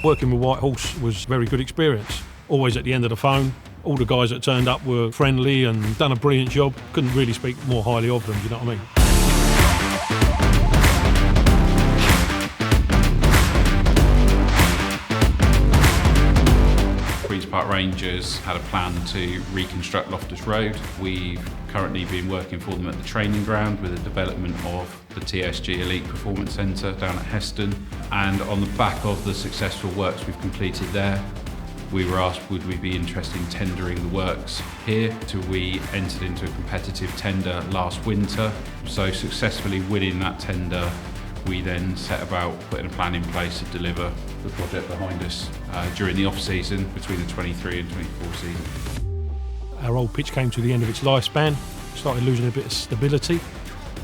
Working with White Horse was a very good experience. Always at the end of the phone. All the guys that turned up were friendly and done a brilliant job. Couldn't really speak more highly of them, you know what I mean? Park Rangers had a plan to reconstruct Loftus Road. We've currently been working for them at the training ground with the development of the TSG Elite Performance Centre down at Heston. And on the back of the successful works we've completed there, we were asked would we be interested in tendering the works here. So we entered into a competitive tender last winter. So successfully winning that tender, we then set about putting a plan in place to deliver the project behind us during the off-season between the 23 and 24 season. Our old pitch came to the end of its lifespan, started losing a bit of stability,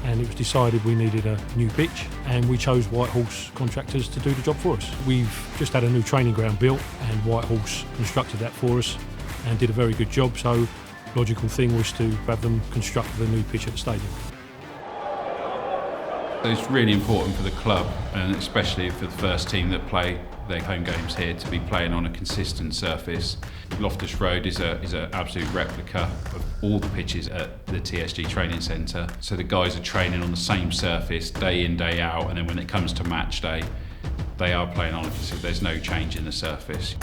and it was decided we needed a new pitch, and we chose White Horse Contractors to do the job for us. We've just had a new training ground built, and White Horse constructed that for us and did a very good job, so logical thing was to have them construct the new pitch at the stadium. It's really important for the club, and especially for the first team that play their home games here, to be playing on a consistent surface. Loftus Road is an absolute replica of all the pitches at the TSG training centre. So the guys are training on the same surface day in, day out, and then when it comes to match day, they are playing on it. So there's no change in the surface.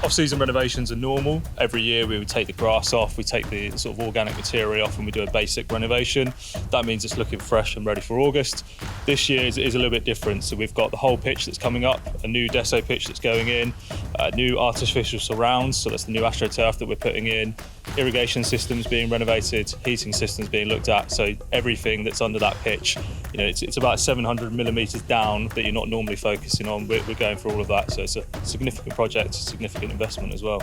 Off-season renovations are normal. Every year we would take the grass off, we take the sort of organic material off, and we do a basic renovation. That means it's looking fresh and ready for August. This year is a little bit different. So we've got the whole pitch that's coming up, a new Deso pitch that's going in, new artificial surrounds, so that's the new AstroTurf that we're putting in, irrigation systems being renovated, heating systems being looked at. So everything that's under that pitch, you know, it's about 700 millimetres down that you're not normally focusing on. We're going for all of that. So it's a significant project, a significant investment as well.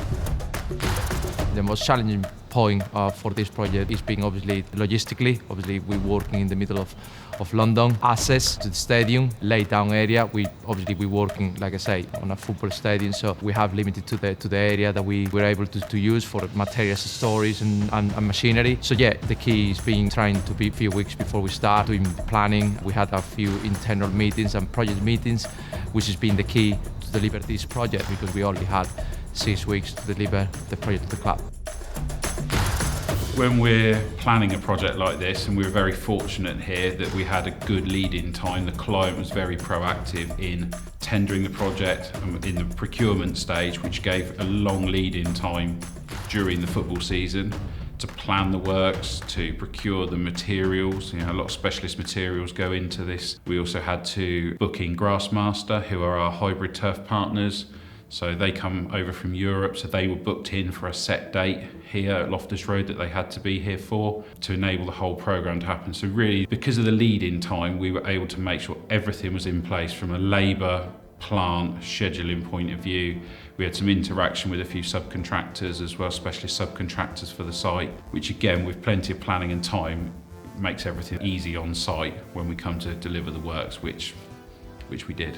The most challenging point for this project is being obviously logistically. Obviously, we're working in the middle of London. Access to the stadium, lay down area. We're working, like I say, on a football stadium, so we have limited to the area that we were able to use for materials, storage and machinery. So yeah, the key is trying to be a few weeks before we start doing the planning. We had a few internal meetings and project meetings, which has been the key to deliver this project, because we only had 6 weeks to deliver the project to the club. When we're planning a project like this, and we were very fortunate here that we had a good lead-in time, the client was very proactive in tendering the project in the procurement stage, which gave a long lead-in time during the football season to plan the works, to procure the materials. You know, a lot of specialist materials go into this. We also had to book in Grassmaster, who are our hybrid turf partners. So they come over from Europe, so they were booked in for a set date here at Loftus Road that they had to be here for to enable the whole programme to happen. So really, because of the lead-in time, we were able to make sure everything was in place from a labour, plant, scheduling point of view. We had some interaction with a few subcontractors as well, specialist subcontractors for the site, which again, with plenty of planning and time, makes everything easy on site when we come to deliver the works, which we did.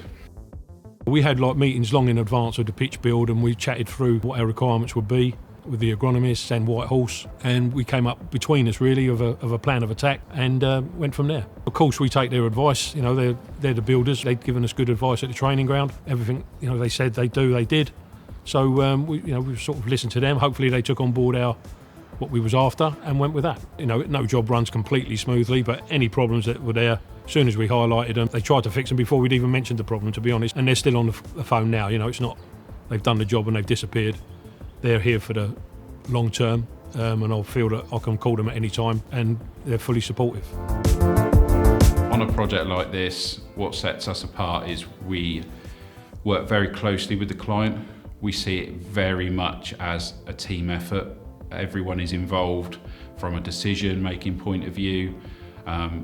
We had meetings long in advance of the pitch build, and we chatted through what our requirements would be with the agronomists and White Horse, and we came up between us really of a plan of attack, and went from there. Of course, we take their advice. You know, they're the builders. They'd given us good advice at the training ground. Everything, you know, they said they did. So we sort of listened to them. Hopefully, they took on board what we was after and went with that. You know, no job runs completely smoothly, but any problems that were there, as soon as we highlighted them, they tried to fix them before we'd even mentioned the problem, to be honest. And they're still on the phone now. You know, it's not they've done the job and they've disappeared. They're here for the long term, and I feel that I can call them at any time, and they're fully supportive. On a project like this, what sets us apart is we work very closely with the client. We see it very much as a team effort. Everyone is involved from a decision-making point of view.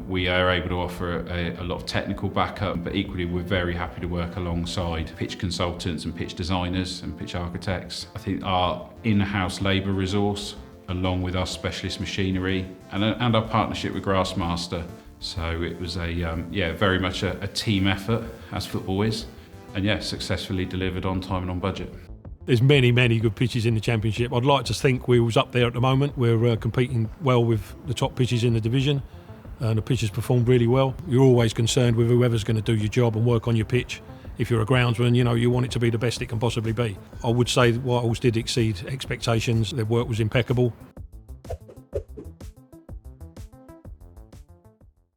We are able to offer a lot of technical backup, but equally we're very happy to work alongside pitch consultants and pitch designers and pitch architects. I think our in-house labour resource, along with our specialist machinery and our partnership with Grassmaster. So it was very much a team effort, as football is, and successfully delivered on time and on budget. There's many good pitches in the Championship. I'd like to think we was up there at the moment. We're competing well with the top pitches in the division. And the pitch has performed really well. You're always concerned with whoever's going to do your job and work on your pitch. if you're a groundsman, you know, you want it to be the best it can possibly be. I would say White Horse did exceed expectations. Their work was impeccable.